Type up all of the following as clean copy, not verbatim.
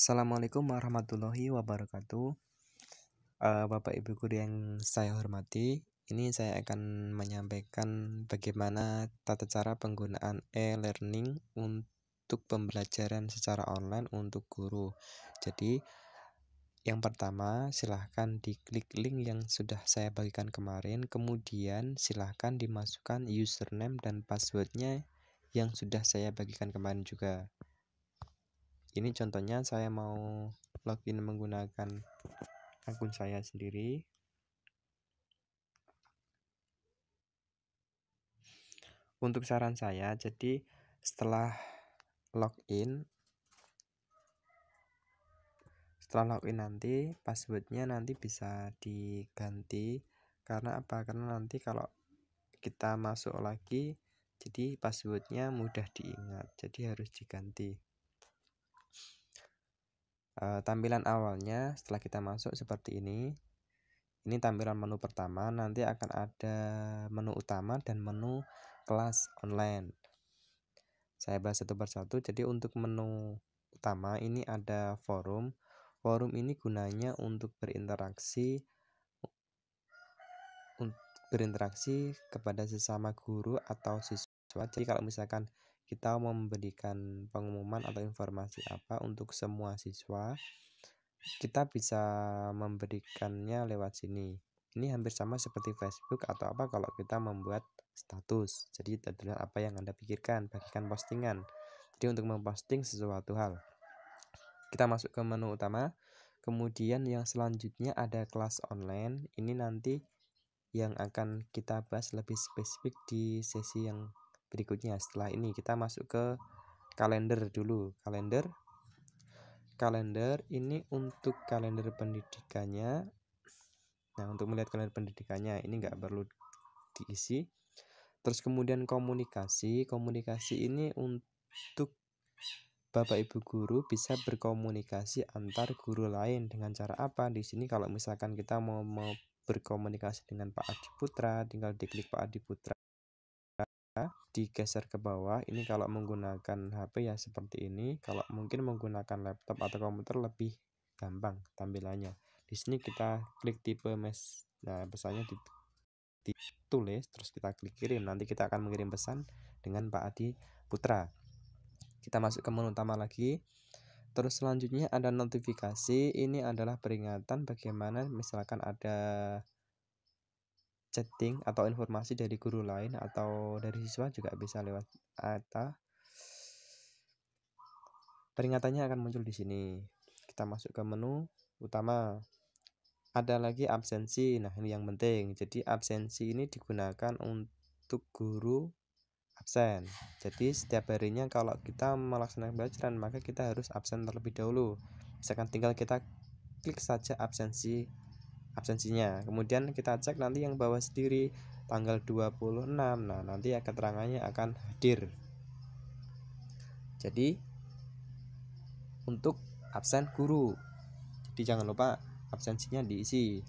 Assalamualaikum warahmatullahi wabarakatuh. Bapak Ibu guru yang saya hormati, ini saya akan menyampaikan bagaimana tata cara penggunaan e-learning untuk pembelajaran secara online untuk guru. Jadi, yang pertama silahkan diklik link yang sudah saya bagikan kemarin, kemudian silahkan dimasukkan username dan passwordnya yang sudah saya bagikan kemarin juga. Ini contohnya saya mau login menggunakan akun saya sendiri. Untuk saran saya, jadi setelah login nanti passwordnya nanti bisa diganti. Karena apa? Karena nanti kalau kita masuk lagi, jadi passwordnya mudah diingat, jadi harus diganti. Tampilan awalnya setelah kita masuk seperti ini. Ini tampilan menu pertama, nanti akan ada menu utama dan menu kelas online. Saya bahas satu persatu. Jadi untuk menu utama ini ada forum. Forum ini gunanya untuk berinteraksi kepada sesama guru atau siswa. Jadi kalau misalkan kita mau memberikan pengumuman atau informasi apa untuk semua siswa, kita bisa memberikannya lewat sini. Ini hampir sama seperti Facebook atau apa kalau kita membuat status. Jadi tentunya apa yang Anda pikirkan, bagikan postingan. Jadi untuk memposting sesuatu hal, kita masuk ke menu utama. Kemudian yang selanjutnya ada kelas online. Ini nanti yang akan kita bahas lebih spesifik di sesi yang berikutnya. Setelah ini kita masuk ke kalender dulu. Kalender ini untuk kalender pendidikannya. Nah, untuk melihat kalender pendidikannya ini nggak perlu diisi. Terus kemudian komunikasi ini untuk Bapak Ibu guru bisa berkomunikasi antar guru lain dengan cara apa? Di sini kalau misalkan kita mau berkomunikasi dengan Pak Adi Putra, tinggal diklik Pak Adi Putra, digeser ke bawah. Ini kalau menggunakan HP ya seperti ini. Kalau mungkin menggunakan laptop atau komputer lebih gampang tampilannya. Di sini kita klik tipe nah pesannya ditulis, terus kita klik kirim. Nanti kita akan mengirim pesan dengan Pak Adi Putra. Kita masuk ke menu utama lagi. Terus selanjutnya ada notifikasi. Ini adalah peringatan bagaimana misalkan ada chatting atau informasi dari guru lain atau dari siswa juga bisa lewat peringatannya akan muncul di sini. Kita masuk ke menu utama. Ada lagi absensi. Nah, ini yang penting. Jadi absensi ini digunakan untuk guru absen. Jadi setiap harinya kalau kita melaksanakan pelajaran, maka kita harus absen terlebih dahulu. Misalkan tinggal kita klik saja absensinya. Kemudian kita cek nanti yang bawah sendiri tanggal 26. Nah, nanti keterangannya akan hadir. Jadi untuk absen guru. Jadi jangan lupa absensinya diisi.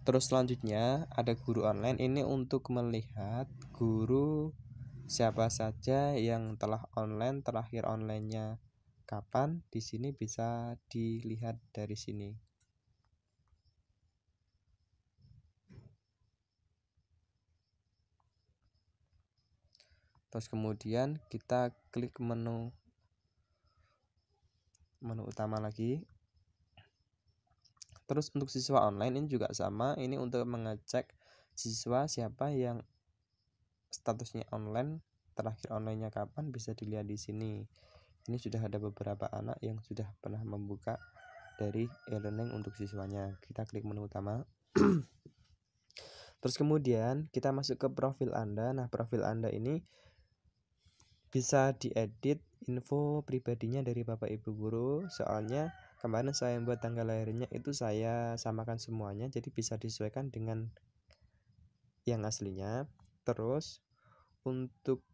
Terus selanjutnya ada guru online. Ini untuk melihat guru siapa saja yang telah online, terakhir online-nya kapan. Di sini bisa dilihat dari sini. Terus kemudian kita klik menu utama lagi. Terus untuk siswa online ini juga sama. Ini untuk mengecek siswa siapa yang statusnya online, terakhir online-nya kapan, bisa dilihat di sini. Ini sudah ada beberapa anak yang sudah pernah membuka dari e-learning untuk siswanya. Kita klik menu utama. Terus kemudian kita masuk ke profil Anda. Nah, profil Anda ini bisa diedit info pribadinya dari Bapak Ibu guru. Soalnya kemarin saya buat tanggal lahirnya itu saya samakan semuanya, jadi bisa disesuaikan dengan yang aslinya. Terus untuk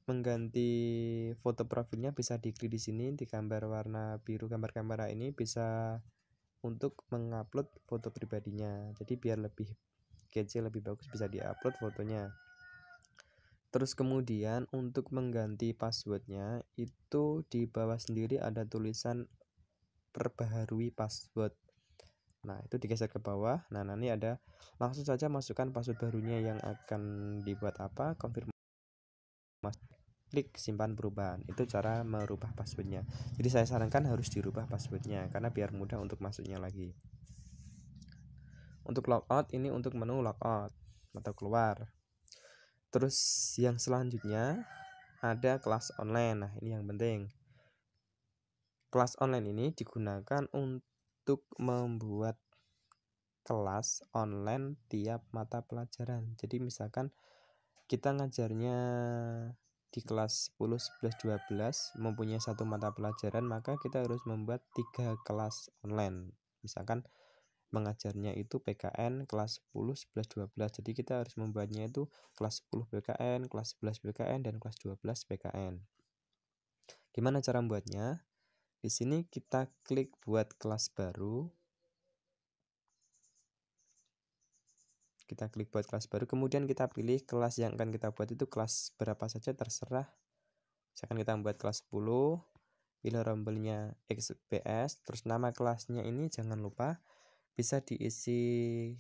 mengganti foto profilnya bisa diklik di sini di gambar warna biru, gambar kamera ini bisa untuk mengupload foto pribadinya. Jadi biar lebih kecil, lebih bagus, bisa diupload fotonya. Terus kemudian untuk mengganti passwordnya itu di bawah sendiri ada tulisan perbaharui password. Nah, itu digeser ke bawah. Nah, nanti ada langsung saja masukkan password barunya yang akan dibuat apa? Konfirmasi. Klik simpan perubahan. Itu cara merubah passwordnya. Jadi saya sarankan harus dirubah passwordnya karena biar mudah untuk masuknya lagi. Untuk logout ini untuk menu logout atau keluar. Terus yang selanjutnya ada kelas online. Nah, ini yang penting. Kelas online ini digunakan untuk membuat kelas online tiap mata pelajaran. Jadi misalkan kita ngajarnya di kelas 10, 11, 12 mempunyai satu mata pelajaran, maka kita harus membuat 3 kelas online. Misalkan mengajarnya itu PKN kelas 10, 11, 12. Jadi kita harus membuatnya itu kelas 10 PKN, kelas 11 PKN, dan kelas 12 PKN. Gimana cara membuatnya? Di sini kita klik buat kelas baru. Kita klik buat kelas baru, kemudian kita pilih kelas yang akan kita buat itu kelas berapa saja terserah. Misalkan kita membuat kelas 10, pilih rombelnya XPS, terus nama kelasnya ini jangan lupa bisa diisi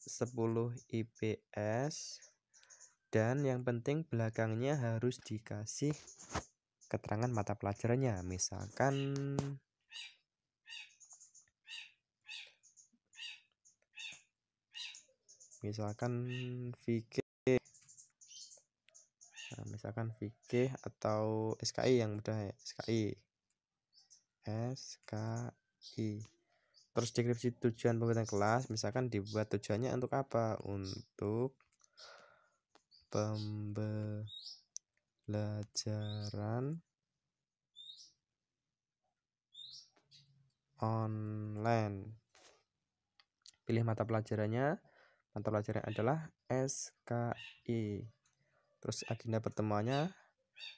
10 IPS, dan yang penting belakangnya harus dikasih keterangan mata pelajarannya. Misalkan VK, nah, misalkan VK atau SKI yang mudah ya, SKI. Terus deskripsi tujuan pembuatan kelas, misalkan dibuat tujuannya untuk apa? Untuk pembelajaran online. Pilih mata pelajarannya. Mata pelajaran adalah SKI. Terus agenda pertemuannya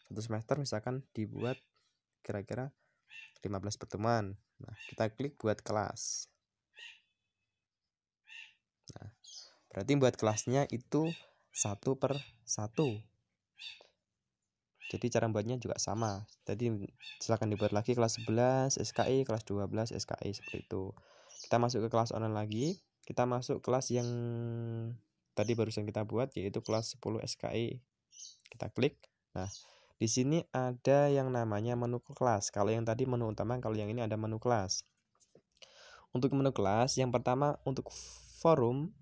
satu semester misalkan dibuat kira-kira 15 pertemuan. Nah, kita klik buat kelas. Nah, berarti buat kelasnya itu 1/1. Jadi cara membuatnya juga sama. Jadi silakan dibuat lagi kelas 11 SKI, kelas 12 SKI, seperti itu. Kita masuk ke kelas online lagi. Kita masuk kelas yang tadi barusan kita buat, yaitu kelas 10 SKI. Kita klik. Nah, di sini ada yang namanya menu kelas. Kalau yang tadi menu utama, kalau yang ini ada menu kelas. Untuk menu kelas, yang pertama untuk forum.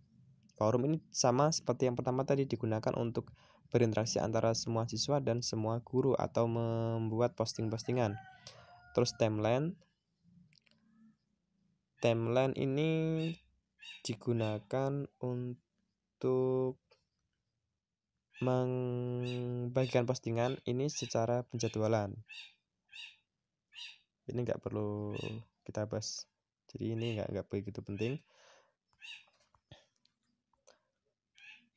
Forum ini sama seperti yang pertama tadi, digunakan untuk berinteraksi antara semua siswa dan semua guru atau membuat posting-postingan. Terus timeline ini digunakan untuk membagikan postingan ini secara penjadwalan. Ini nggak perlu kita bahas, jadi ini nggak begitu penting.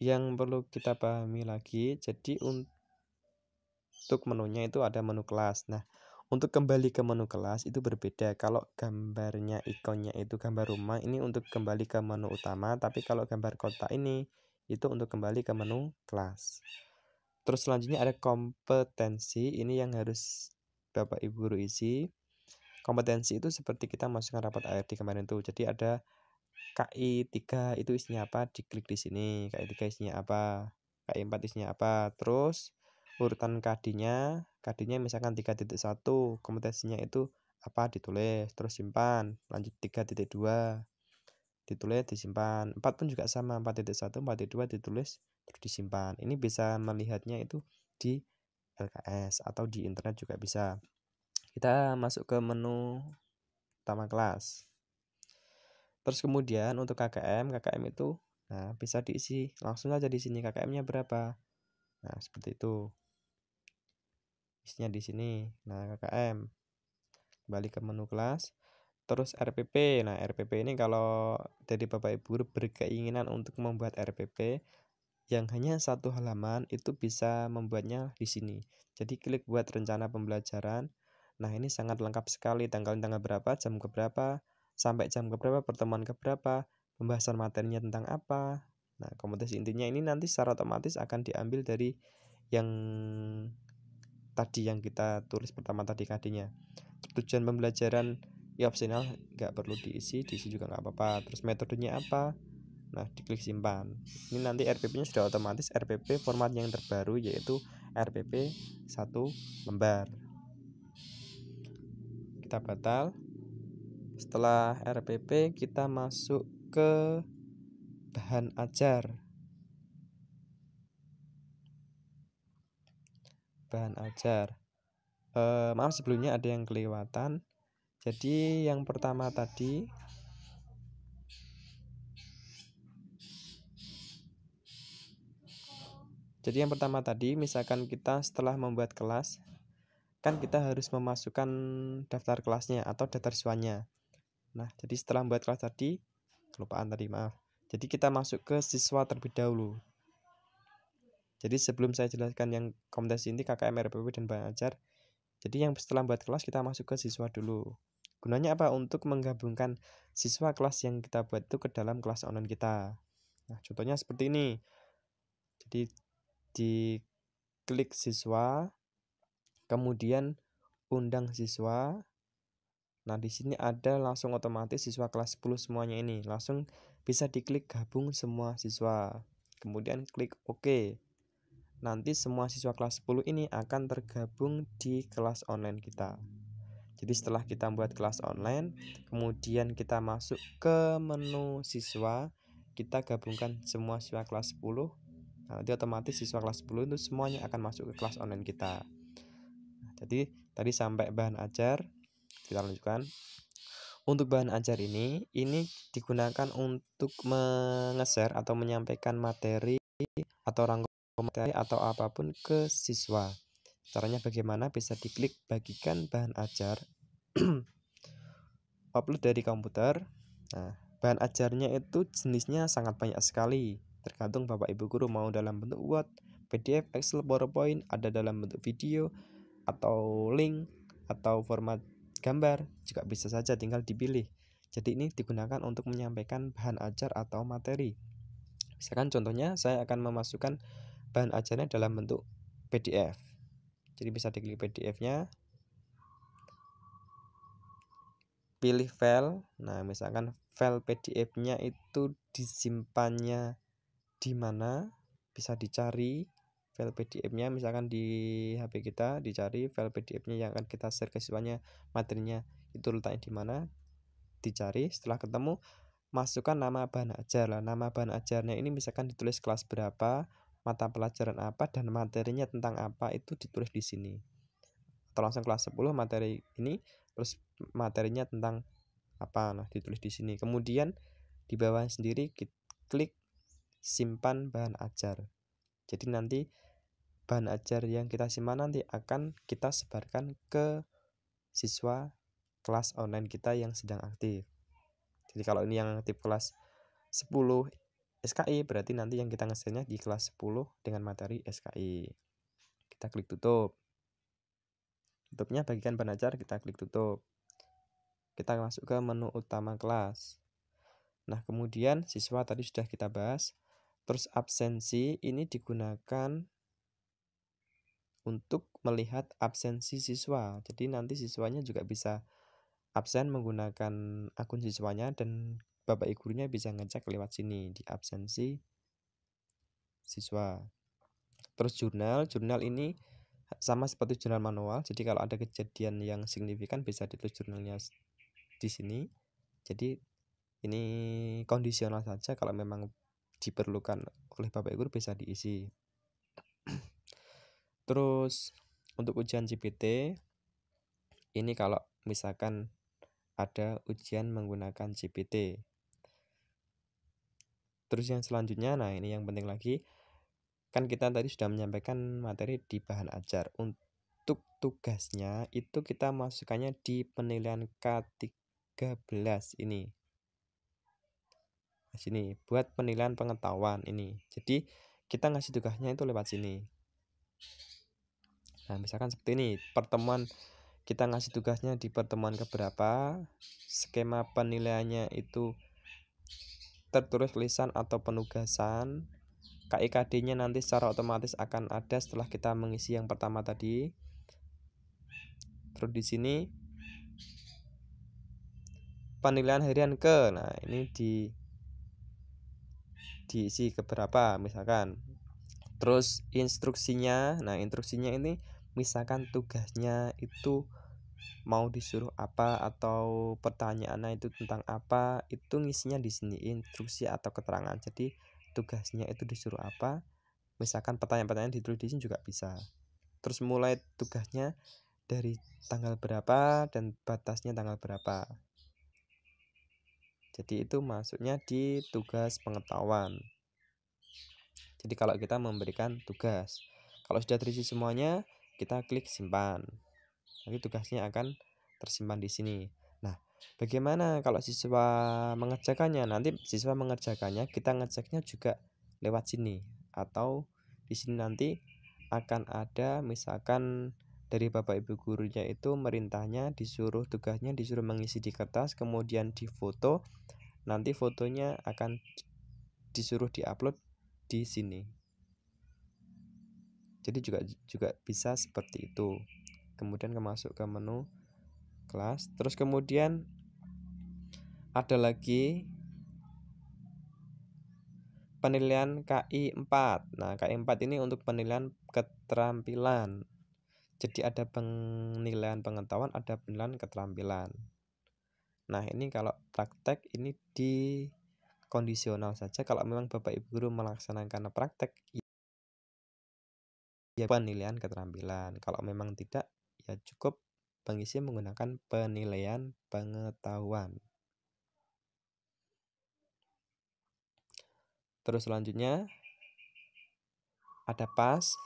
Yang perlu kita pahami lagi, jadi untuk menunya itu ada menu kelas. Nah, untuk kembali ke menu kelas itu berbeda. Kalau gambarnya, ikonnya itu gambar rumah, ini untuk kembali ke menu utama. Tapi kalau gambar kotak ini itu untuk kembali ke menu kelas. Terus selanjutnya ada kompetensi. Ini yang harus Bapak Ibu guru isi. Kompetensi itu seperti kita masukkan rapat ARD kemarin tuh. Jadi ada KI 3 itu isinya apa, diklik di sini. KI 3 isinya apa, KI 4 isinya apa. Terus urutan KD-nya misalkan 3.1, kompetensinya itu apa, ditulis, terus simpan. Lanjut 3.2, ditulis, disimpan. 4 pun juga sama, 4.1, 4.2 ditulis, terus disimpan. Ini bisa melihatnya itu di LKS atau di internet juga bisa. Kita masuk ke menu utama kelas. Terus kemudian untuk KKM itu bisa diisi langsung aja di sini, KKM-nya berapa. Nah, seperti itu. Isinya di sini. Nah, KKM. Kembali ke menu kelas. Terus RPP. Nah, RPP ini kalau dari Bapak Ibu berkeinginan untuk membuat RPP yang hanya satu halaman, itu bisa membuatnya di sini. Jadi klik buat rencana pembelajaran. Nah, ini sangat lengkap sekali, tanggal berapa, jam keberapa, sampai jam keberapa, pertemuan keberapa, pembahasan materinya tentang apa. Nah, kompetensi intinya ini nanti secara otomatis akan diambil dari yang tadi yang kita tulis pertama tadi KD-nya. Tujuan pembelajaran ya opsional, nggak perlu diisi juga nggak apa-apa. Terus metodenya apa? Nah, diklik simpan. Ini nanti RPP-nya sudah otomatis RPP format yang terbaru, yaitu RPP 1 lembar. Kita batal. Setelah RPP kita masuk ke bahan ajar. Maaf sebelumnya ada yang kelewatan. Jadi yang pertama tadi misalkan kita setelah membuat kelas, kan kita harus memasukkan daftar kelasnya atau daftar siswanya. Nah, jadi setelah membuat kelas tadi, kelupaan tadi, maaf. Jadi kita masuk ke siswa terlebih dahulu. Jadi sebelum saya jelaskan yang kompetensi inti, KKM, RPP, dan bahan ajar, jadi yang setelah membuat kelas kita masuk ke siswa dulu. Gunanya apa? Untuk menggabungkan siswa kelas yang kita buat itu ke dalam kelas online kita. Nah, contohnya seperti ini. Jadi diklik siswa, kemudian undang siswa. Nah, di sini ada langsung otomatis siswa kelas 10 semuanya ini. Langsung bisa diklik gabung semua siswa. Kemudian klik OK. Nanti semua siswa kelas 10 ini akan tergabung di kelas online kita. Jadi setelah kita buat kelas online, kemudian kita masuk ke menu siswa, kita gabungkan semua siswa kelas 10. Nanti otomatis siswa kelas 10 itu semuanya akan masuk ke kelas online kita. Jadi tadi sampai bahan ajar, kita lanjutkan. Untuk bahan ajar ini digunakan untuk menge-share atau menyampaikan materi atau rangkuman materi atau apapun ke siswa. Caranya bagaimana? Bisa diklik bagikan bahan ajar, upload dari komputer. Nah, bahan ajarnya itu jenisnya sangat banyak sekali. Tergantung Bapak Ibu guru mau dalam bentuk Word, PDF, Excel, PowerPoint, ada dalam bentuk video atau link atau format gambar, juga bisa saja, tinggal dipilih. Jadi ini digunakan untuk menyampaikan bahan ajar atau materi. Misalkan contohnya saya akan memasukkan bahan ajarnya dalam bentuk PDF. Jadi bisa diklik PDF-nya, pilih file. Nah, misalkan file PDF-nya itu disimpannya di mana, bisa dicari file PDF-nya, misalkan di HP kita, dicari file PDF-nya yang akan kita share ke siswanya, materinya itu letaknya di mana, dicari. Setelah ketemu, masukkan nama bahan ajar. Nama bahan ajarnya ini misalkan ditulis kelas berapa, mata pelajaran apa, dan materinya tentang apa, itu ditulis di sini. Atau langsung kelas 10 materi ini, terus materinya tentang apa, nah ditulis di sini. Kemudian di bawah sendiri klik simpan bahan ajar. Jadi nanti bahan ajar yang kita simpan nanti akan kita sebarkan ke siswa kelas online kita yang sedang aktif. Jadi kalau ini yang aktif kelas 10 SKI, berarti nanti yang kita nge-share-nya di kelas 10 dengan materi SKI. Kita klik tutup. Tutupnya bagikan bahan ajar, kita klik tutup. Kita masuk ke menu utama kelas. Nah, kemudian siswa tadi sudah kita bahas. Terus absensi ini digunakan untuk melihat absensi siswa. Jadi nanti siswanya juga bisa absen menggunakan akun siswanya, dan Bapak Ibu gurunya bisa ngecek lewat sini di absensi siswa. Terus jurnal ini sama seperti jurnal manual. Jadi kalau ada kejadian yang signifikan bisa ditulis jurnalnya di sini. Jadi ini kondisional saja, kalau memang diperlukan oleh Bapak Ibu bisa diisi. Terus untuk ujian CPT ini kalau misalkan ada ujian menggunakan CPT. Terus yang selanjutnya, nah ini yang penting lagi, kan kita tadi sudah menyampaikan materi di bahan ajar. Untuk tugasnya itu kita masukkannya di penilaian K13 ini. Nah, sini buat penilaian pengetahuan ini. Jadi kita ngasih tugasnya itu lewat sini. Nah, misalkan seperti ini, pertemuan kita ngasih tugasnya di pertemuan keberapa, skema penilaiannya itu tertulis lisan atau penugasan. KIKD-nya nanti secara otomatis akan ada setelah kita mengisi yang pertama tadi. Terus di sini penilaian harian ke, nah ini diisi ke berapa misalkan. Terus instruksinya, nah instruksinya ini misalkan tugasnya itu mau disuruh apa atau pertanyaannya itu tentang apa, itu ngisinya di sini instruksi atau keterangan. Jadi tugasnya itu disuruh apa, misalkan pertanyaan-pertanyaan ditulis di sini juga bisa. Terus mulai tugasnya dari tanggal berapa dan batasnya tanggal berapa. Jadi itu masuknya di tugas pengetahuan. Jadi kalau kita memberikan tugas, kalau sudah terisi semuanya, kita klik simpan. Nanti tugasnya akan tersimpan di sini. Nah, bagaimana kalau siswa mengerjakannya? Nanti siswa mengerjakannya, kita ngeceknya juga lewat sini. Atau di sini nanti akan ada misalkan dari Bapak Ibu gurunya itu merintahnya disuruh tugasnya disuruh mengisi di kertas, kemudian difoto. Nanti fotonya akan disuruh diupload di sini. Jadi juga bisa seperti itu. Kemudian masuk ke menu kelas. Terus kemudian ada lagi penilaian KI 4. Nah, KI 4 ini untuk penilaian keterampilan. Jadi ada penilaian pengetahuan, ada penilaian keterampilan. Nah, ini kalau praktek ini di kondisional saja. Kalau memang Bapak Ibu guru melaksanakan praktek, ya penilaian keterampilan. Kalau memang tidak, ya cukup pengisi menggunakan penilaian pengetahuan. Terus selanjutnya ada PAS.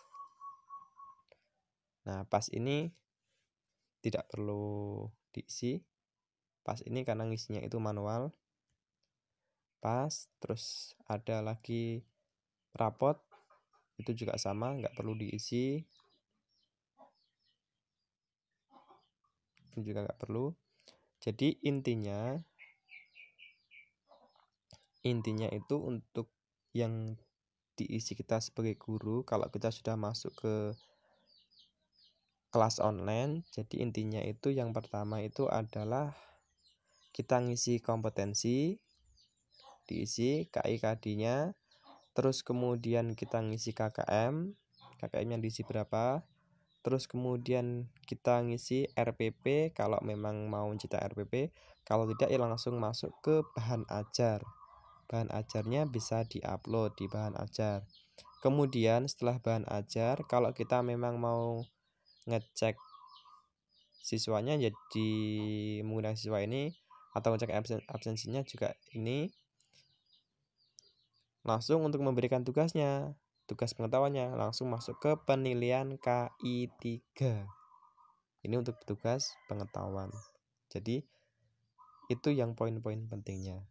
Nah, PAS ini tidak perlu diisi. PAS ini karena ngisinya itu manual. PAS, terus ada lagi rapot, itu juga sama, nggak perlu diisi. Ini juga nggak perlu. Jadi intinya itu untuk yang diisi kita sebagai guru kalau kita sudah masuk ke kelas online. Jadi intinya itu yang pertama itu adalah kita ngisi kompetensi, diisi KI-KD-nya, terus kemudian kita ngisi KKM yang diisi berapa, terus kemudian kita ngisi RPP kalau memang mau cetak RPP, kalau tidak ya langsung masuk ke bahan ajar. Bahan ajarnya bisa diupload di bahan ajar. Kemudian setelah bahan ajar, kalau kita memang mau ngecek siswanya jadi menggunakan siswa ini atau ngecek absensinya juga ini, langsung untuk memberikan tugasnya, tugas pengetahuannya langsung masuk ke penilaian KI 3. Ini untuk tugas pengetahuan. Jadi itu yang poin-poin pentingnya.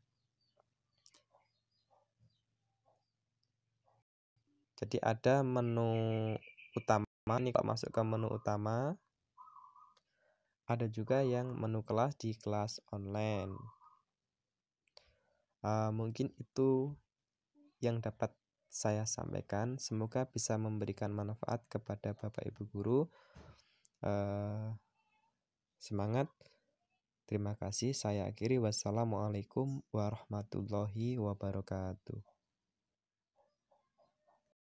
Jadi ada menu utama, ini kalau masuk ke menu utama, ada juga yang menu kelas di kelas online. Mungkin itu yang dapat saya sampaikan. Semoga bisa memberikan manfaat kepada Bapak Ibu guru. Semangat. Terima kasih. Saya akhiri. Wassalamualaikum warahmatullahi wabarakatuh.